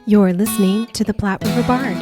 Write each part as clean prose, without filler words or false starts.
You're listening to the Platte River Bard.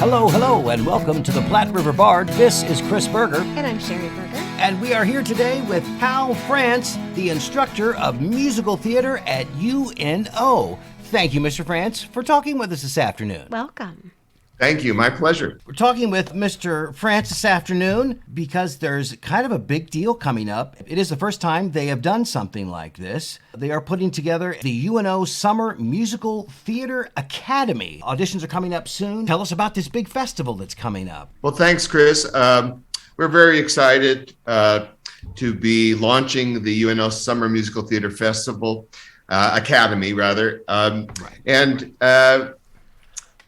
Hello, and welcome to the Platte River Bard. This is Chris Berger. And I'm Sherry Berger. And we are here today with Hal France, the instructor of musical theater at UNO. Thank you, Mr. France, for talking with us this afternoon. Welcome. Thank you. My pleasure. We're talking with Mr. France this afternoon because there's kind of a big deal coming up. It is the first time they have done something like this. They are putting together the UNO Summer Musical Theater Academy. Auditions are coming up soon. Tell us about this big festival that's coming up. Well, thanks, Chris. We're very excited to be launching the UNO Summer Musical Theater Festival Academy, rather. And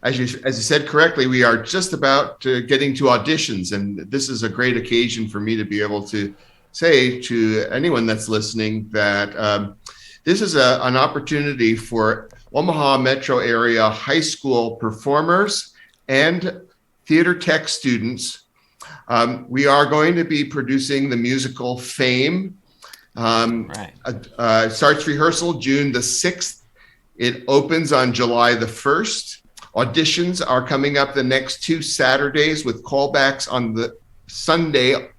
as you said correctly, we are just about getting to auditions, and this is a great occasion for me to be able to say to anyone that's listening that this is an opportunity for Omaha metro area high school performers and theater tech students. We are going to be producing the musical Fame. Starts rehearsal June the 6th. It opens on July the 1st. Auditions are coming up the next 2 Saturdays with callbacks on the Sunday,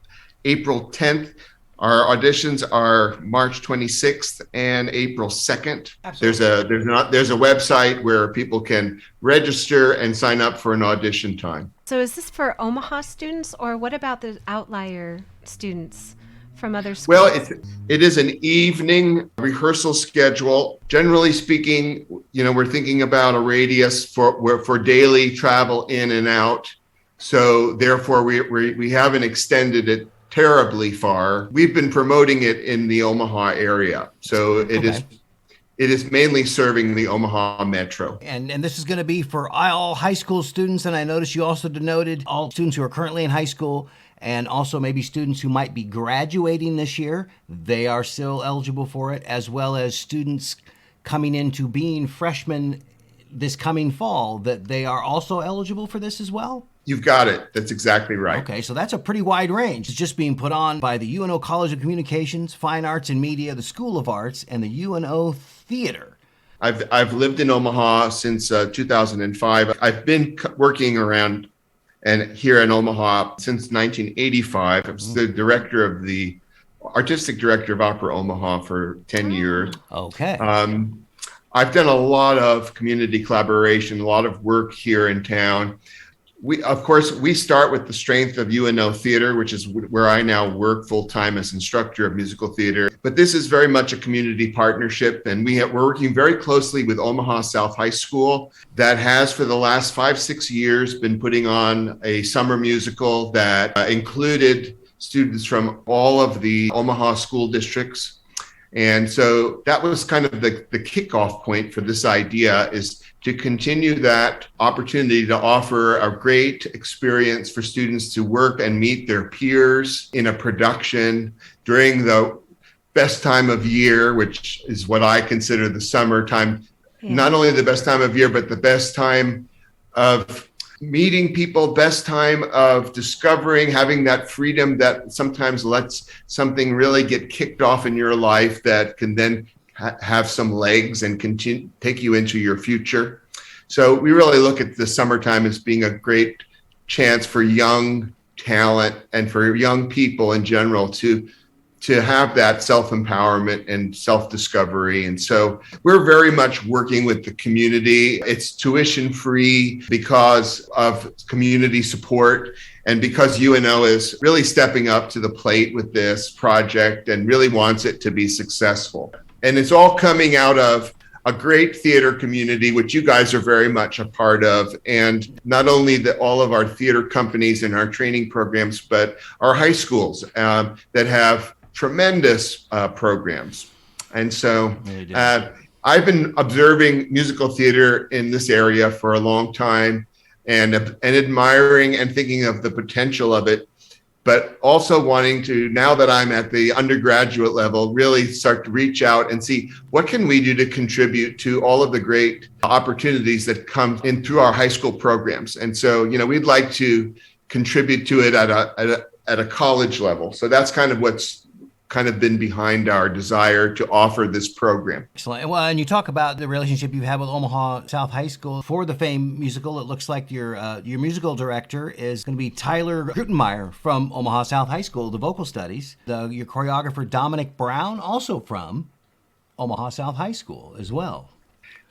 April 10th. Our auditions are March 26th and April 2nd. Absolutely. There's a website where people can register and sign up for an audition time. So is this for Omaha students, or what about the outlier students from other schools? Well, it is an evening rehearsal schedule. Generally speaking, we're thinking about a radius for daily travel in and out. So therefore, we haven't extended it terribly far. We've been promoting it in the Omaha area. So it is mainly serving the Omaha metro. And this is going to be for all high school students. And I noticed you also denoted all students who are currently in high school, and also maybe students who might be graduating this year. They are still eligible for it, as well as students coming into being freshmen this coming fall, that they are also eligible for this as well? You've got it. That's exactly right. Okay, so that's a pretty wide range. It's just being put on by the UNO College of Communications, Fine Arts and Media, the School of Arts, and the UNO Theater. I've lived in Omaha since 2005. I've been working around and here in Omaha since 1985. I was the artistic director of Opera Omaha for 10 years. Okay. I've done a lot of community collaboration, a lot of work here in town. We start with the strength of UNO Theater, which is where I now work full-time as instructor of musical theater. But this is very much a community partnership, and we're working very closely with Omaha South High School that has for the last 5-6 years been putting on a summer musical that included students from all of the Omaha school districts. And so that was kind of the kickoff point for this idea, is to continue that opportunity to offer a great experience for students to work and meet their peers in a production during the best time of year, which is what I consider the summertime. Yeah. Not only the best time of year, but the best time of meeting people, best time of discovering, having that freedom that sometimes lets something really get kicked off in your life that can then have some legs and continue take you into your future. So we really look at the summertime as being a great chance for young talent and for young people in general to have that self-empowerment and self-discovery. And so we're very much working with the community. It's tuition free because of community support and because UNO is really stepping up to the plate with this project and really wants it to be successful. And it's all coming out of a great theater community, which you guys are very much a part of. And not only all of our theater companies and our training programs, but our high schools that have tremendous programs. And so I've been observing musical theater in this area for a long time and admiring and thinking of the potential of it, but also wanting to, now that I'm at the undergraduate level, really start to reach out and see what can we do to contribute to all of the great opportunities that come in through our high school programs. And so, we'd like to contribute to it at a college level. So that's kind of what's kind of been behind our desire to offer this program. Excellent. Well, and you talk about the relationship you have with Omaha South High School for the Fame musical. It looks like your musical director is going to be Tyler Grutenmeyer from Omaha South High School, the vocal studies. Your choreographer, Dominic Brown, also from Omaha South High School as well.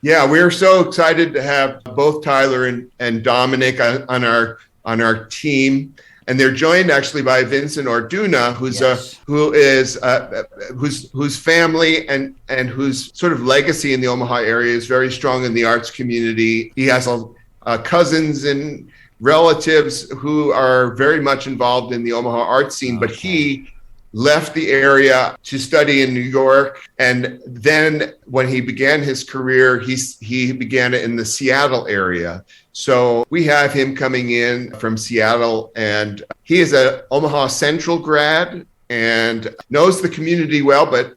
Yeah, we're so excited to have both Tyler and Dominic on our team. And they're joined actually by Vincent Orduna, whose family and whose sort of legacy in the Omaha area is very strong in the arts community. He has cousins and relatives who are very much involved in the Omaha art scene, but he left the area to study in New York. And then when he began his career, he began it in the Seattle area. So we have him coming in from Seattle, and he is a Omaha Central grad and knows the community well, but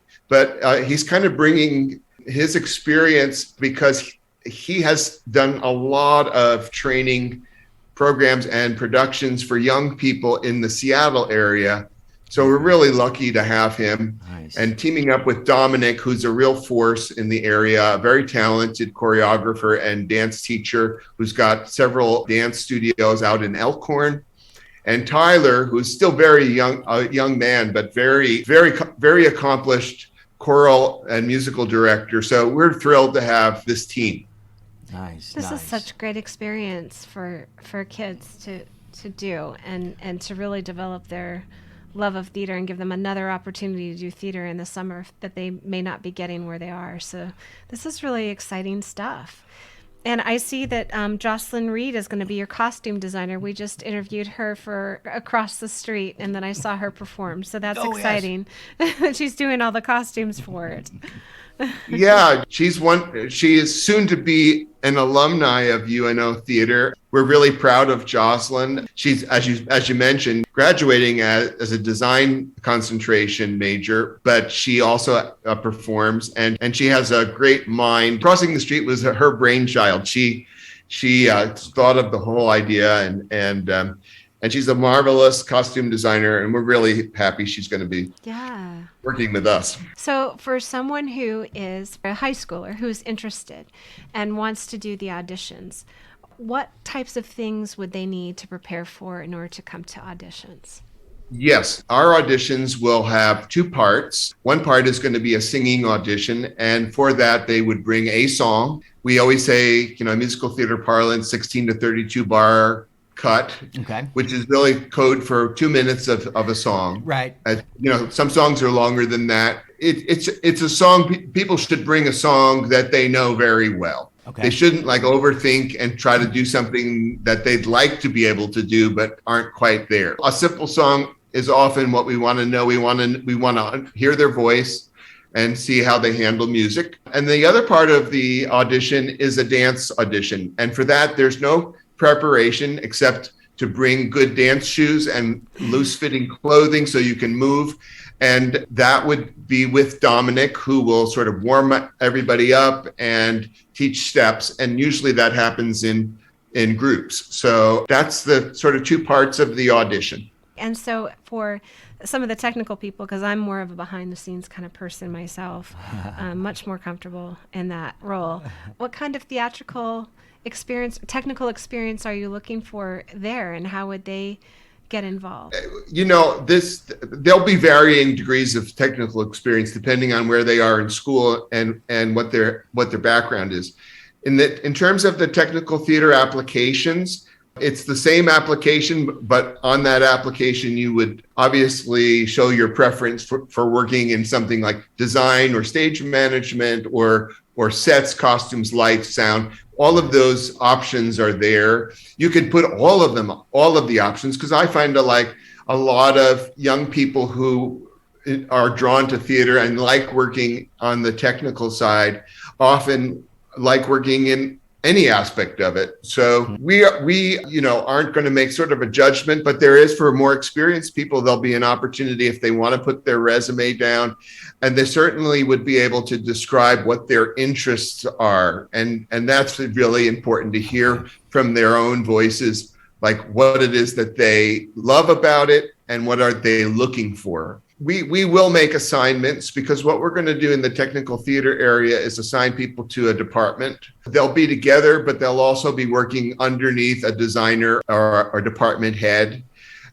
he's kind of bringing his experience because he has done a lot of training programs and productions for young people in the Seattle area. So we're really lucky to have him. Nice. And teaming up with Dominic, who's a real force in the area, a very talented choreographer and dance teacher who's got several dance studios out in Elkhorn. And Tyler, who's still very young, a young man, but very, very, very accomplished choral and musical director. So we're thrilled to have this team. Nice. This is such great experience for kids to do and to really develop their love of theater and give them another opportunity to do theater in the summer that they may not be getting where they are. So this is really exciting stuff. And I see that Jocelyn Reed is going to be your costume designer. We just interviewed her for Across the Street, and then I saw her perform. So that's exciting. Yes. She's doing all the costumes for it. Yeah, she is soon to be an alumni of UNO Theater. We're really proud of Jocelyn. She's, as you mentioned, graduating as a design concentration major, but she also performs, and she has a great mind. Crossing the Street was her brainchild. She thought of the whole idea, and she's a marvelous costume designer, and we're really happy she's going to be working with us. So for someone who is a high schooler who's interested and wants to do the auditions, what types of things would they need to prepare for in order to come to auditions? Yes, our auditions will have two parts. One part is going to be a singing audition, and for that they would bring a song. We always say, musical theater parlance, 16 to 32 bar cut, which is really code for 2 minutes of a song. Right. Some songs are longer than that. It's a song. People should bring a song that they know very well. Okay. They shouldn't overthink and try to do something that they'd like to be able to do but aren't quite there. A simple song is often what we want to know. We want to hear their voice and see how they handle music. And the other part of the audition is a dance audition. And for that, there's no preparation except to bring good dance shoes and loose fitting clothing so you can move. And that would be with Dominic, who will sort of warm everybody up and teach steps. And usually that happens in groups. So that's the sort of two parts of the audition. And so for some of the technical people, because I'm more of a behind the scenes kind of person myself, much more comfortable in that role. What kind of technical experience are you looking for there, and how would they get involved? There'll be varying degrees of technical experience depending on where they are in school and what their background is. In terms of the technical theater applications, it's the same application, but on that application, you would obviously show your preference for working in something like design or stage management or sets, costumes, lights, sound. All of those options are there. You could put all of the options, because I find a lot of young people who are drawn to theater and like working on the technical side often like working in any aspect of it. So we aren't going to make sort of a judgment, but there is, for more experienced people, there'll be an opportunity if they want to put their resume down, and they certainly would be able to describe what their interests are. And that's really important to hear from their own voices, like what it is that they love about it and what are they looking for. We will make assignments, because what we're going to do in the technical theater area is assign people to a department. They'll be together, but they'll also be working underneath a designer or department head.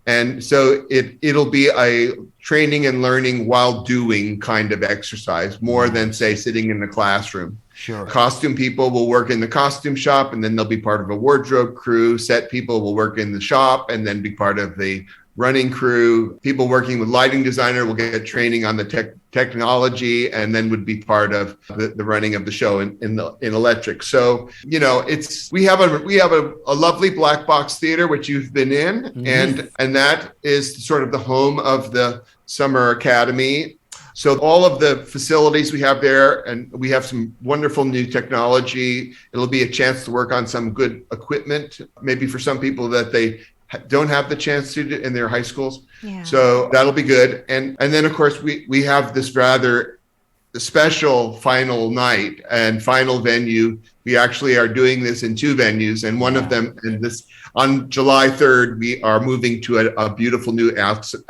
And so it'll be a training and learning while doing kind of exercise, more than, say, sitting in the classroom. Sure. Costume people will work in the costume shop, and then they'll be part of a wardrobe crew. Set people will work in the shop and then be part of the running crew. People working with lighting designer will get training on the technology, and then would be part of the running of the show in electric. So, you know, we have a lovely black box theater, which you've been in, and that is sort of the home of the Summer Academy. So all of the facilities we have there, and we have some wonderful new technology. It'll be a chance to work on some good equipment, maybe for some people that they don't have the chance to do in their high schools. Yeah. So that'll be good. And then, of course, we have this rather special final night and final venue. We actually are doing this in 2 venues, and one of them, on July 3rd, we are moving to a beautiful new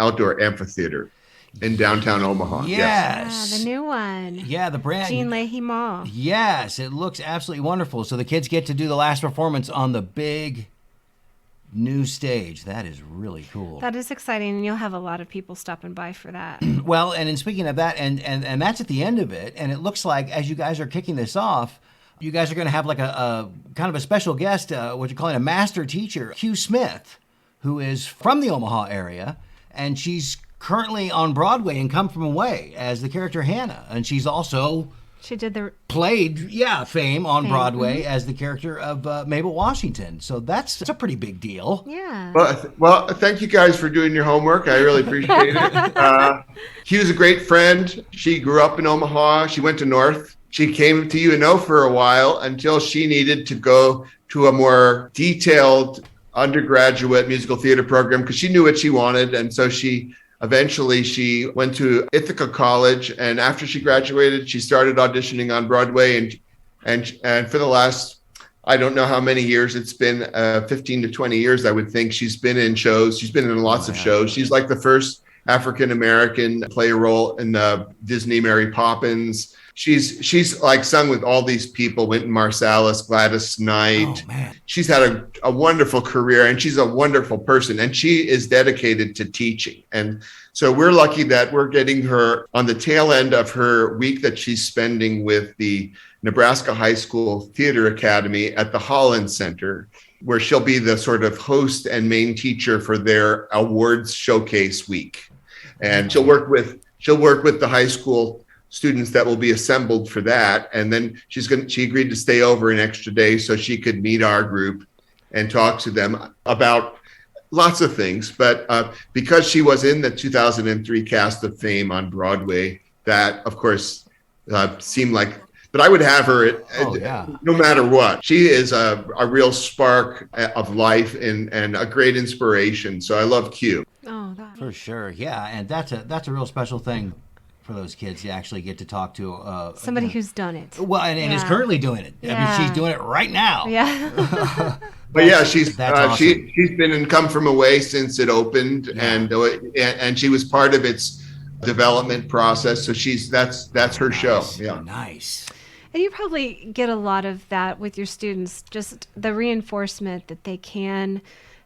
outdoor amphitheater in downtown Omaha. Yes. The new one. Yeah, the brand. Jean Leahy Mall. Yes, it looks absolutely wonderful. So the kids get to do the last performance on the big new stage. That is really cool. That is exciting, and you'll have a lot of people stopping by for that. Well, and in speaking of that, and that's at the end of it, and it looks like as you guys are kicking this off, you guys are going to have like a kind of a special guest, what you're calling a master teacher, Hugh Smith, who is from the Omaha area, and she's currently on Broadway in Come From Away as the character Hannah, and she's also played fame on Broadway as the character of Mabel Washington. So that's a pretty big deal. Yeah. Well, thank you guys for doing your homework. I really appreciate it. Hugh's a great friend. She grew up in Omaha. She went to North. She came to UNO for a while until she needed to go to a more detailed undergraduate musical theater program because she knew what she wanted. And so eventually she went to Ithaca College, and after she graduated, she started auditioning on Broadway, and for the last, I don't know how many years it's been, 15 to 20 years, I would think, she's been in shows. She's been in lots of shows. She's like the first African-American play a role in Disney Mary Poppins. She's like sung with all these people, Wynton Marsalis, Gladys Knight. She's had a wonderful career, and she's a wonderful person, and she is dedicated to teaching. And so we're lucky that we're getting her on the tail end of her week that she's spending with the Nebraska High School Theater Academy at the Holland Center, where she'll be the sort of host and main teacher for their awards showcase week. And she'll work with the high school students that will be assembled for that. And then she agreed to stay over an extra day so she could meet our group and talk to them about lots of things. But because she was in the 2003 cast of Fame on Broadway, that of course seemed like, but I would have her no matter what. She is a real spark of life and a great inspiration. So I love Q. For sure. Yeah. And that's a real special thing for those kids to actually get to talk to somebody who's done it. Well, and is currently doing it. I mean, she's doing it right now. Yeah. But yeah, she's awesome. she's been in Come From Away since it opened, and she was part of its development process. So that's her show. Yeah. Nice. And you probably get a lot of that with your students, just the reinforcement that they can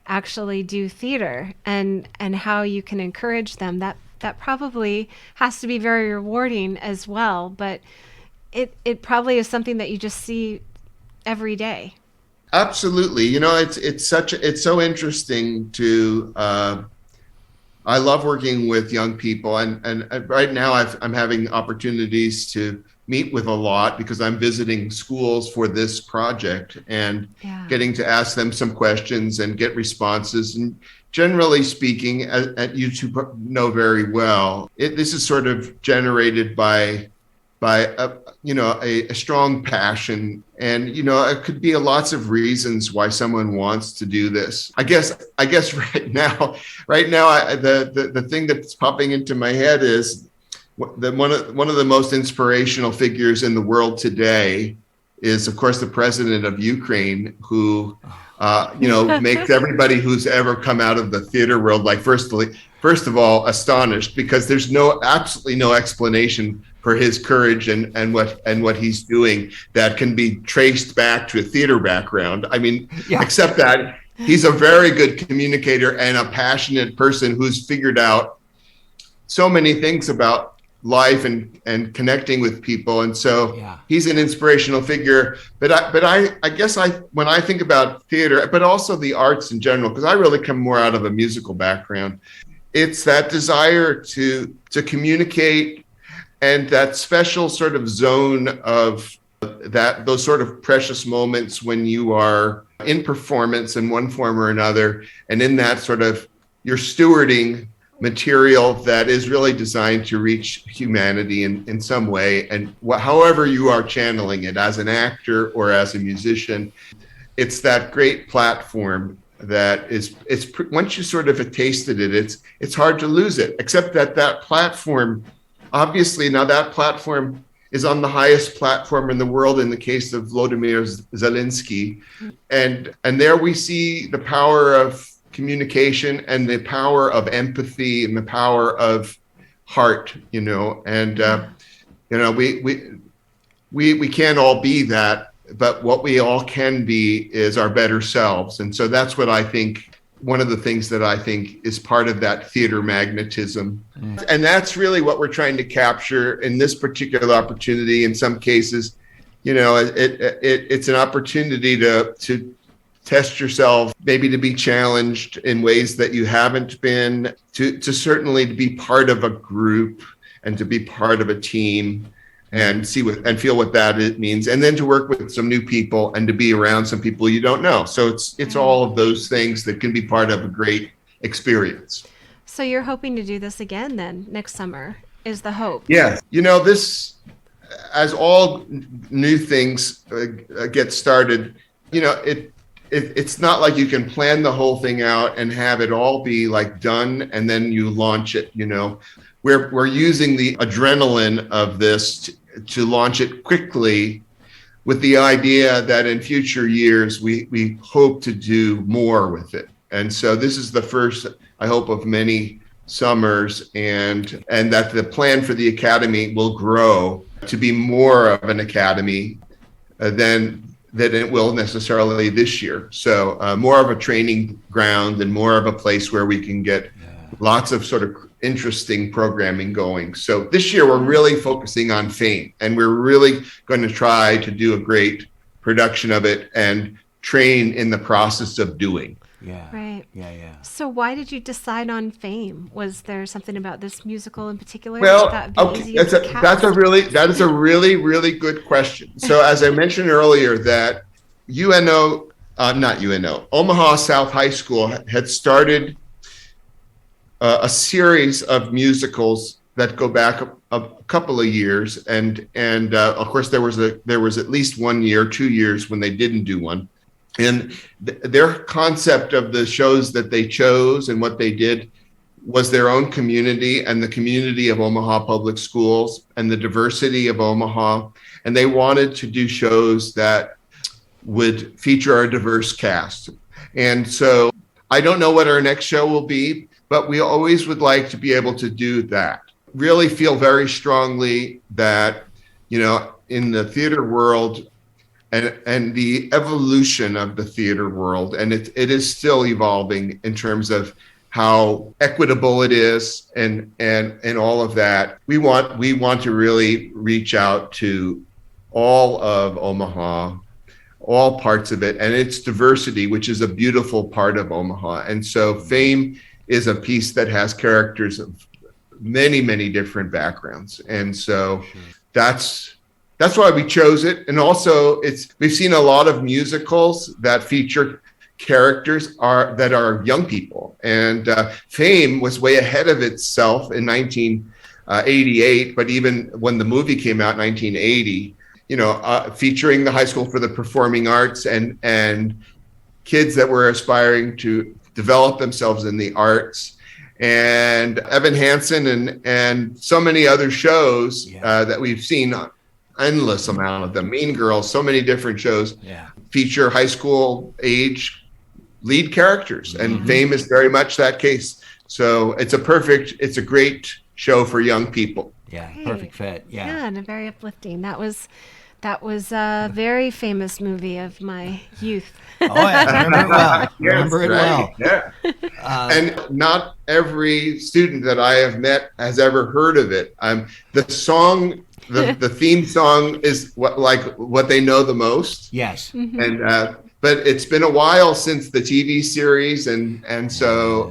actually do theater and how you can encourage them. That probably has to be very rewarding as well, but it probably is something that you just see every day. Absolutely. You know, it's so interesting to I love working with young people, and right now I'm having opportunities to meet with a lot because I'm visiting schools for this project and getting to ask them some questions and get responses. And generally speaking, as you two know very well, this is sort of generated by a strong passion, and it could be lots of reasons why someone wants to do this. I guess right now, the thing that's popping into my head is one of the most inspirational figures in the world today is, of course, the president of Ukraine, who, makes everybody who's ever come out of the theater world, like, first of all, astonished, because there's absolutely no explanation for his courage and what he's doing that can be traced back to a theater background. I mean, except that he's a very good communicator and a passionate person who's figured out so many things about life and connecting with people, and so he's an inspirational figure. But I guess when I think about theater, but also the arts in general, because I really come more out of a musical background, it's that desire to communicate, and that special sort of zone of those sort of precious moments when you are in performance in one form or another, and in that sort of you're stewarding material that is really designed to reach humanity in some way, and however you are channeling it, as an actor or as a musician, it's that great platform that it's once you sort of have tasted it, it's hard to lose it, except that platform, obviously now that platform is on the highest platform in the world in the case of Volodymyr Zelensky, and there we see the power of communication and the power of empathy and the power of heart, and we can't all be that, but what we all can be is our better selves. And so that's what I think, one of the things that I think is part of that theater magnetism. And that's really what we're trying to capture in this particular opportunity. In some cases, it's an opportunity to test yourself, maybe to be challenged in ways that you haven't been, to certainly to be part of a group and to be part of a team and feel what that means, and then to work with some new people and to be around some people you don't know. So it's all of those things that can be part of a great experience. So you're hoping to do this again then next summer, is the hope? Yes. This, as all new things get started, it's not like you can plan the whole thing out and have it all be like done and then you launch it. We're using the adrenaline of this to launch it quickly, with the idea that in future years we hope to do more with it. And so this is the first, I hope, of many summers, and that the plan for the Academy will grow to be more of an academy than it will necessarily this year. So more of a training ground and more of a place where we can get lots of sort of interesting programming going. So this year we're really focusing on Fame, and we're really going to try to do a great production of it and train in the process of doing. Yeah. Right. Yeah. So why did you decide on Fame? Was there something about this musical in particular? Well, that would be easier to cast? that is a really, really good question. So as I mentioned earlier, that Omaha South High School had started a series of musicals that go back a couple of years, and of course there was at least 1 year, 2 years when they didn't do one. And their concept of the shows that they chose and what they did was their own community and the community of Omaha Public Schools and the diversity of Omaha. And they wanted to do shows that would feature a diverse cast. And so I don't know what our next show will be, but we always would like to be able to do that. Really feel very strongly that, in the theater world, and the evolution of the theater world, and it is still evolving in terms of how equitable it is and all of that. We want to really reach out to all of Omaha, all parts of it, and its diversity, which is a beautiful part of Omaha. And so Fame is a piece that has characters of many, many different backgrounds. And so that's why we chose it. And also we've seen a lot of musicals that feature characters that are young people. And Fame was way ahead of itself in 1988, but even when the movie came out in 1980, featuring the High School for the Performing Arts and kids that were aspiring to develop themselves in the arts, and Evan Hansen and so many other shows that we've seen endless amount of them. Mean Girls, so many different shows feature high school age lead characters, and Fame is very much that case. So it's a great show for young people. Yeah, perfect fit. Yeah, and very uplifting. That was a very famous movie of my youth. Oh, yeah, I remember it well. Remember it well. Yeah. And not every student that I have met has ever heard of it. The song, the theme song is what they know the most. Yes. And but it's been a while since the TV series, and so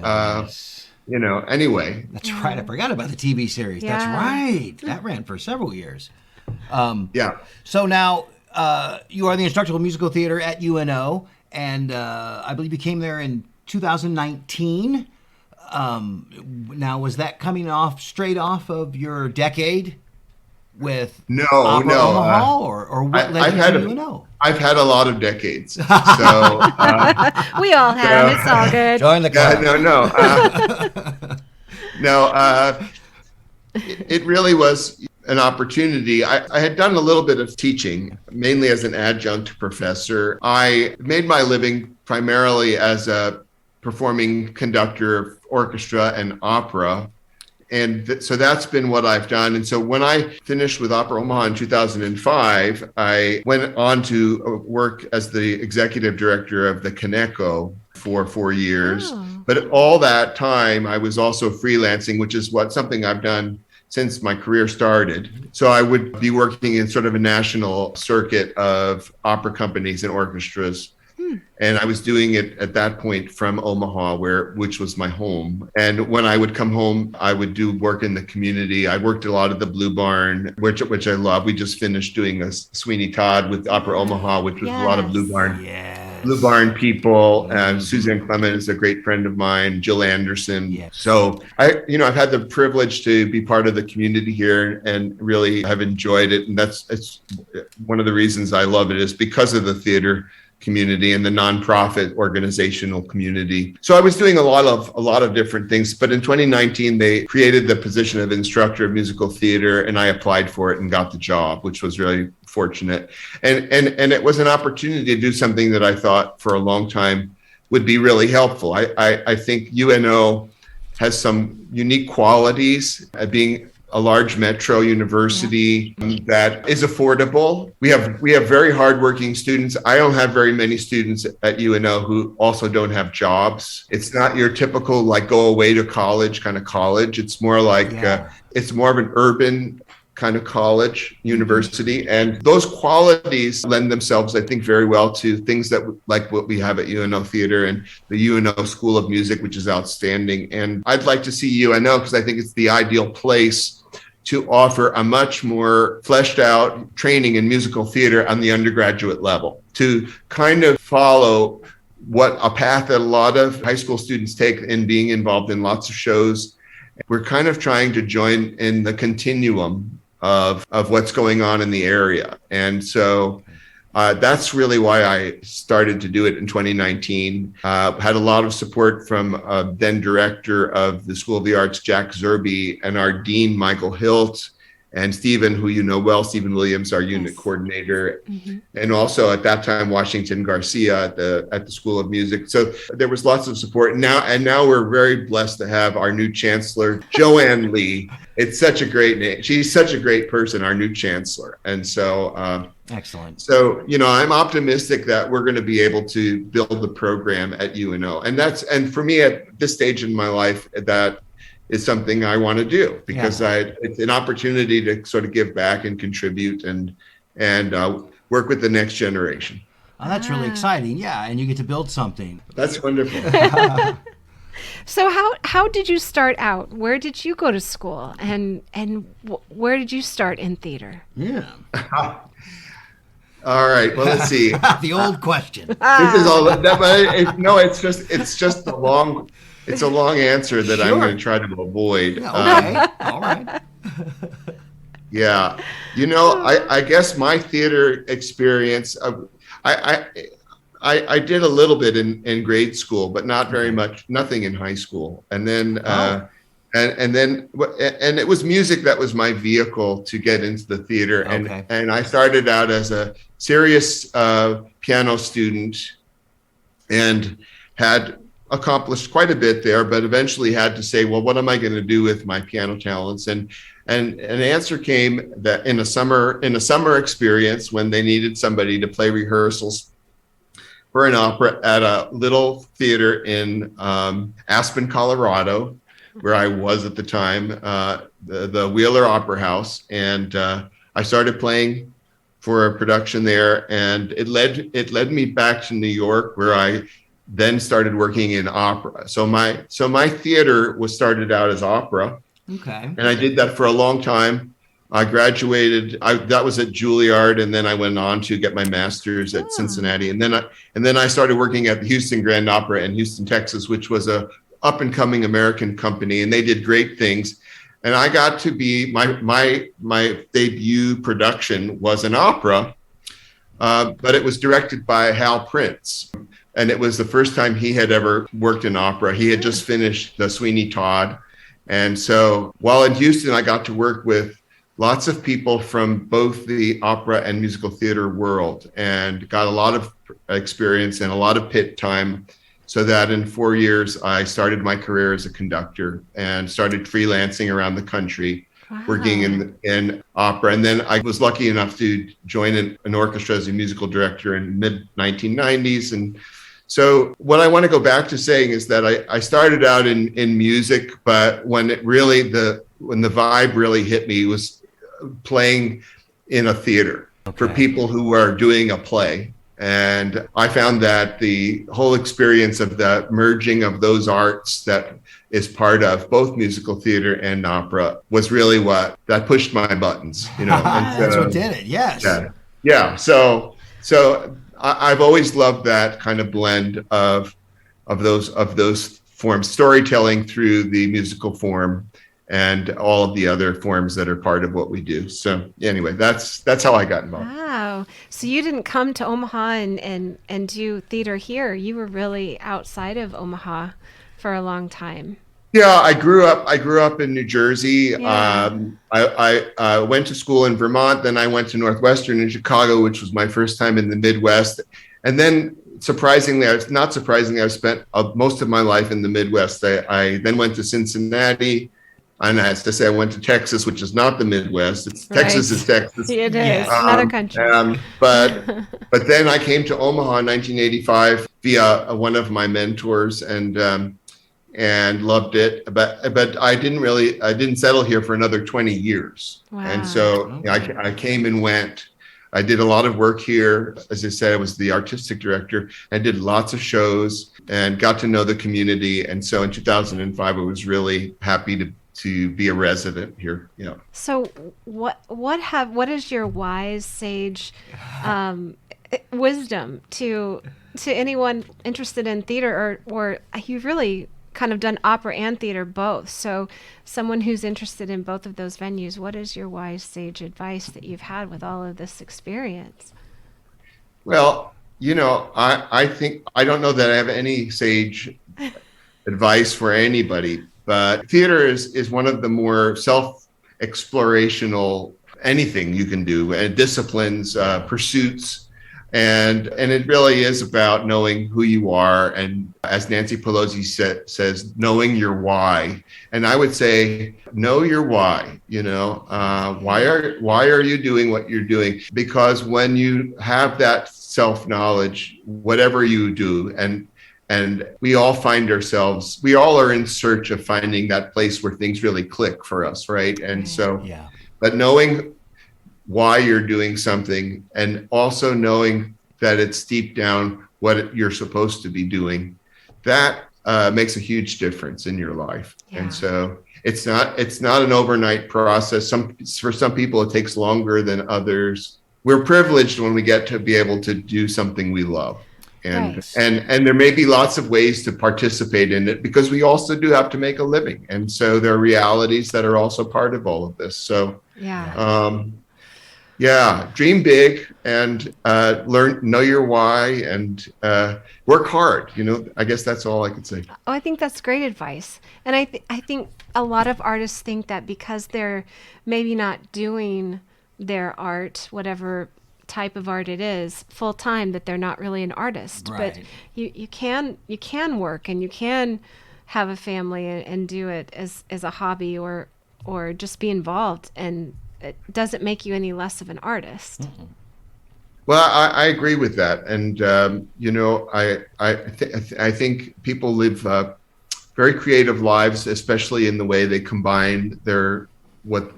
anyway. That's right. I forgot about the TV series. Yeah. That's right. That ran for several years. Yeah. So now you are the instructor of musical theater at UNO, and I believe you came there in 2019. Now, was that coming straight off of your decade with Opera Omaha, or what led you to UNO? I've had a lot of decades. So We all have. It's all good. Join the club. No. It really was an opportunity. I had done a little bit of teaching, mainly as an adjunct professor. I made my living primarily as a performing conductor of orchestra and opera. And so that's been what I've done. And so when I finished with Opera Omaha in 2005, I went on to work as the executive director of the Kaneko for 4 years. Oh. But all that time, I was also freelancing, which is something I've done since my career started. So I would be working in sort of a national circuit of opera companies and orchestras. And I was doing it at that point from Omaha, which was my home. And when I would come home, I would do work in the community. I worked a lot at the Blue Barn, which I love. We just finished doing a Sweeney Todd with Opera Omaha, which was a lot of Blue Barn. Yes. Blue Barn people. Suzanne Clement is a great friend of mine. Jill Anderson. Yes. So I've had the privilege to be part of the community here and really have enjoyed it. And it's one of the reasons I love it is because of the theater community and the nonprofit organizational community. So I was doing a lot of different things, but in 2019 they created the position of instructor of musical theater, and I applied for it and got the job, which was really fortunate. And it was an opportunity to do something that I thought for a long time would be really helpful. I think UNO has some unique qualities at being a large metro university that is affordable. We have very hardworking students. I don't have very many students at UNO who also don't have jobs. It's not your typical go away to college kind of college. It's more like it's more of an urban kind of college university, and those qualities lend themselves, I think, very well to things that like what we have at UNO Theater and the UNO School of Music, which is outstanding. And I'd like to see UNO because I think it's the ideal place to offer a much more fleshed out training in musical theater on the undergraduate level, to kind of follow what a path that a lot of high school students take in being involved in lots of shows. We're kind of trying to join in the continuum of what's going on in the area. And so that's really why I started to do it in 2019. Had a lot of support from then director of the School of the Arts, Jack Zerby, and our dean, Michael Hilt, and Stephen, who you know well, Stephen Williams, our unit coordinator, and also at that time, Washington Garcia at the School of Music. So there was lots of support. Now we're very blessed to have our new chancellor, Joanne Lee. It's such a great name. She's such a great person, our new chancellor. And so excellent. So, I'm optimistic that we're going to be able to build the program at UNO. And for me at this stage in my life, that is something I want to do because it's an opportunity to sort of give back and contribute and work with the next generation. Oh, that's really exciting. Yeah. And you get to build something. That's wonderful. So how did you start out? Where did you go to school? And where did you start in theater? Yeah. All right. Well, let's see. The old question. This is all. No, it's just a long. It's a long answer that I'm going to try to avoid. Okay. All right. Yeah. I guess my theater experience, I did a little bit in grade school, but not very much, nothing in high school. And then and it was music that was my vehicle to get into the theater. Okay. And I started out as a serious piano student and had accomplished quite a bit there, but eventually had to say, well, what am I going to do with my piano talents? And an answer came that in a summer experience, when they needed somebody to play rehearsals for an opera at a little theater in Aspen, Colorado, where I was at the time, the Wheeler Opera House. And I started playing for a production there, and it led me back to New York, where I then started working in opera. So my theater was started out as opera. Okay. And I did that for a long time. I graduated. That was at Julliard, and then I went on to get my master's at Cincinnati. And then I started working at the Houston Grand Opera in Houston, Texas, which was a up and coming American company, and they did great things. And I got to be my debut production was an opera, but it was directed by Hal France. And it was the first time he had ever worked in opera. He had just finished the Sweeney Todd. And so while in Houston, I got to work with lots of people from both the opera and musical theater world, and got a lot of experience and a lot of pit time, so that in 4 years, I started my career as a conductor and started freelancing around the country, working in opera. And then I was lucky enough to join an orchestra as a musical director in mid-1990s. And so what I want to go back to saying is that I started out in music, but when the vibe really hit me was playing in a theater for people who are doing a play. And I found that the whole experience of the merging of those arts that is part of both musical theater and opera was really what that pushed my buttons, And that's what did it. Yes. Yeah. So I've always loved that kind of blend of those forms, storytelling through the musical form and all of the other forms that are part of what we do. So anyway, that's how I got involved. Wow. So you didn't come to Omaha and do theater here. You were really outside of Omaha for a long time. Yeah, I grew up in New Jersey. Yeah. I went to school in Vermont. Then I went to Northwestern in Chicago, which was my first time in the Midwest. And then not surprisingly, I've spent most of my life in the Midwest. I then went to Cincinnati. And as to say, I went to Texas, which is not the Midwest. Texas is Texas. It is another country. But then I came to Omaha in 1985 via one of my mentors, and loved it. But I didn't settle here for another 20 years. Wow. And so I came and went. I did a lot of work here. As I said, I was the artistic director. I did lots of shows and got to know the community. And so in 2005, I was really happy to be a resident here. So what is your wise sage wisdom to anyone interested in theater, or you've really kind of done opera and theater both, so someone who's interested in both of those venues, what is your wise sage advice that you've had with all of this experience? Well, I think I don't know that I have any sage advice for anybody. But theater is one of the more self-explorational anything you can do, and disciplines, pursuits, and it really is about knowing who you are, and as Nancy Pelosi says, knowing your why. And I would say, know your why. Why are you doing what you're doing? Because when you have that self-knowledge, whatever you do, and we all are in search of finding that place where things really click for us, right? And so, but knowing why you're doing something, and also knowing that it's deep down what you're supposed to be doing, that makes a huge difference in your life. Yeah. And so it's not an overnight process. For some people, it takes longer than others. We're privileged when we get to be able to do something we love. And there may be lots of ways to participate in it, because we also do have to make a living. And so there are realities that are also part of all of this. So, Yeah, dream big and know your why, and work hard. I guess that's all I could say. Oh, I think that's great advice. And I think a lot of artists think that because they're maybe not doing their art, whatever type of art it is, full time, that they're not really an artist. But Right. you can work and you can have a family and do it as a hobby or just be involved, and it doesn't make you any less of an artist. Well, I agree with that, and I think people live very creative lives, especially in the way they combine what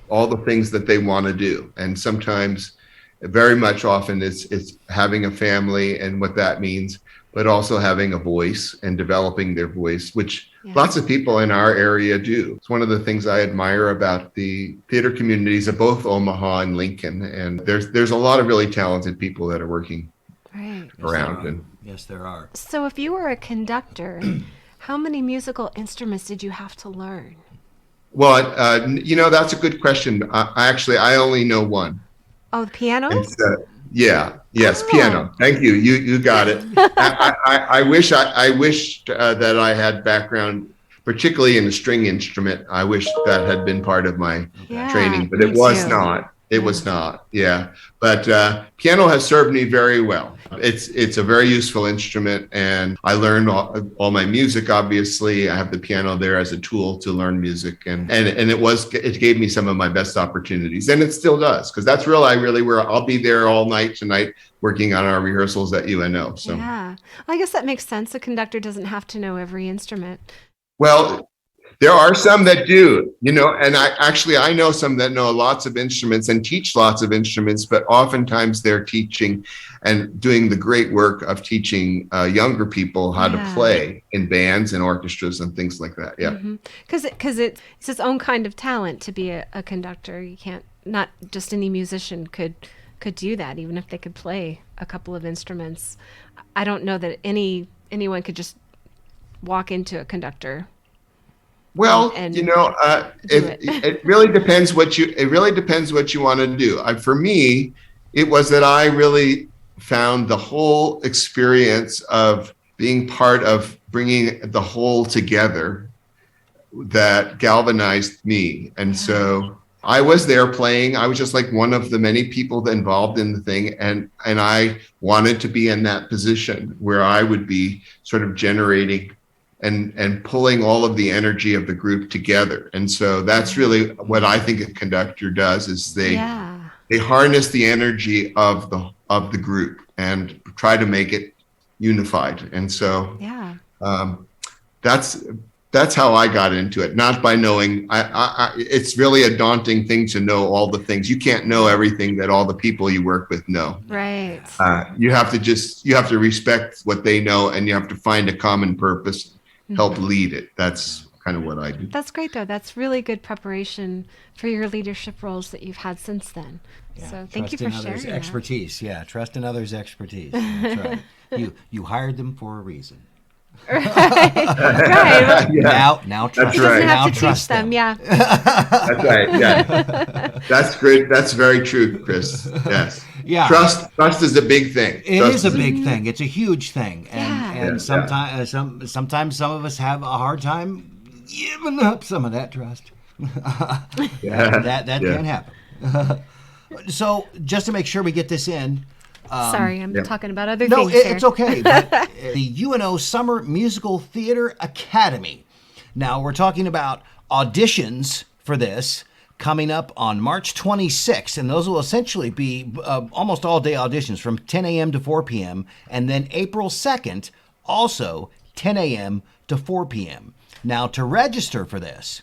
all the things that they want to do, and sometimes, very much often, it's having a family and what that means, but also having a voice and developing their voice, which Yeah. lots of people in our area do. It's one of the things I admire about the theater communities of both Omaha and Lincoln. And there's a lot of really talented people that are working Right. around. And Yes, there are. So if you were a conductor, how many musical instruments did you have to learn? well, that's a good question. I only know one. Oh, the piano? And so, yes, Oh. piano. Thank you. You got it. I wished that I had background, particularly in the string instrument. I wish that had been part of my Yeah, training, but me it was too. not. It was not. Yeah, but piano has served me very well. It's a very useful instrument, and I learned all my music. Obviously, I have the piano there as a tool to learn music, and it gave me some of my best opportunities, and it still does, because that's really where I'll be there all night tonight working on our rehearsals at UNO. So. Yeah. Well, I guess that makes sense. A conductor doesn't have to know every instrument. Well, there are some that do, and I know some that know lots of instruments and teach lots of instruments, but oftentimes they're teaching and doing the great work of teaching younger people how to Yeah. play in bands and orchestras and things like that. Yeah. Because it's its own kind of talent to be a conductor. You can't, not just any musician could do that, even if they could play a couple of instruments. I don't know that anyone could just walk into a conductor. Well, And it do it. it really depends what you want to do. For me, it was that I really found the whole experience of being part of bringing the whole together that galvanized me. And so I was there playing. I was just like one of the many people involved in the thing. And I wanted to be in that position where I would be sort of generating and pulling all of the energy of the group together. And so that's really what I think a conductor does, is they harness the energy of the group and try to make it unified. And so that's how I got into it, not by knowing. It's really a daunting thing to know all the things. You can't know everything that all the people you work with know. Right. You have to respect what they know, and you have to find a common purpose, help lead it. That's kind of what I do. That's great, though. That's really good preparation for your leadership roles that you've had since then. Yeah, So thank you for trust in sharing others' that. expertise. Yeah, trust in others' expertise. That's right. You hired them for a reason. Right. Well, Now trust. That's he doesn't right. have Now to teach trust them. Yeah. That's right. Yeah, that's great. That's very true, Chris. Yes. Yeah. Trust is a big thing. It Trust is a big thing. It's a huge thing, and Yeah. sometimes some of us have a hard time giving up some of that trust. Yeah. That can happen. So just to make sure we get this in. Sorry, I'm talking about other No, things here. it's okay. But the UNO Summer Musical Theater Academy. Now, we're talking about auditions for this coming up on March 26th, and those will essentially be almost all-day auditions from 10 a.m. to 4 p.m., and then April 2nd, also 10 a.m. to 4 p.m. Now, to register for this,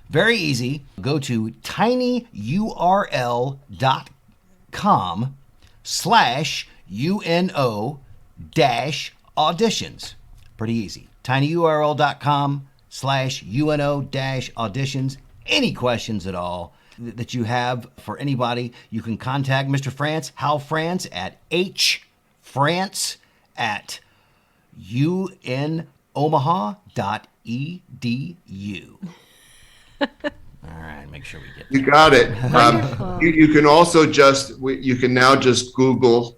very easy. Go to tinyurl.com/UNO-auditions. Pretty easy. tinyurl.com/UNO-auditions. Any questions at all that you have for anybody, you can contact Mr. France, Hal France, at hfrance@unomaha.edu. All right, make sure we get You got it. Wonderful. You can also you can now just Google,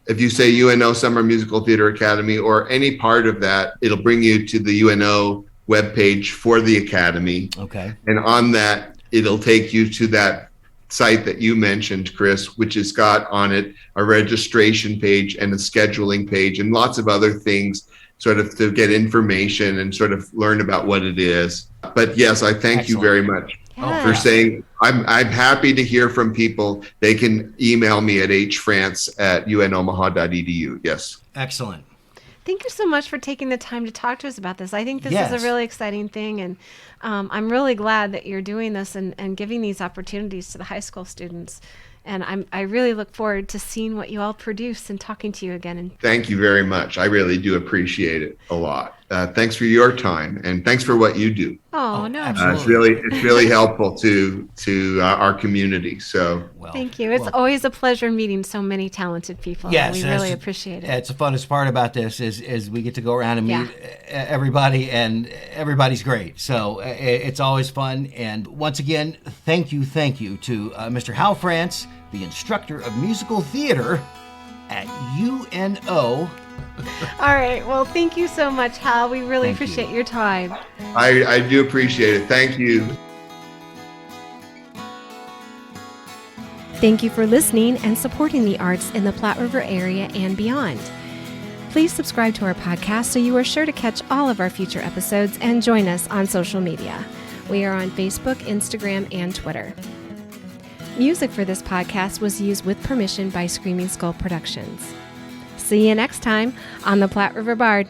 if you say UNO Summer Musical Theater Academy or any part of that, it'll bring you to the UNO webpage for the Academy. Okay. And on that, it'll take you to that site that you mentioned, Chris, which has got on it a registration page and a scheduling page and lots of other things sort of to get information and sort of learn about what it is. But yes, I thank you very much for saying, I'm happy to hear from people. They can email me at hfrance@unomaha.edu. Yes. Excellent. Thank you so much for taking the time to talk to us about this. I think this Yes. is a really exciting thing, and I'm really glad that you're doing this and giving these opportunities to the high school students. And I really look forward to seeing what you all produce and talking to you again. And Thank you very much. I really do appreciate it a lot. Thanks for your time, and thanks for what you do. no, absolutely. It's really helpful to our community. So Well, thank you. It's always a pleasure meeting so many talented people. Yes, We really appreciate it. It's the funnest part about this is we get to go around and meet everybody, and everybody's great. So it's always fun. And once again, thank you to Mr. Hal France, the instructor of musical theater at UNO. All right. Well, thank you so much, Hal. We really Thank appreciate you. your time. I do appreciate it. Thank you. Thank you for listening and supporting the arts in the Platte River area and beyond. Please subscribe to our podcast so you are sure to catch all of our future episodes and join us on social media. We are on Facebook, Instagram, and Twitter. Music for this podcast was used with permission by Screaming Skull Productions. See you next time on the Platte River Bard.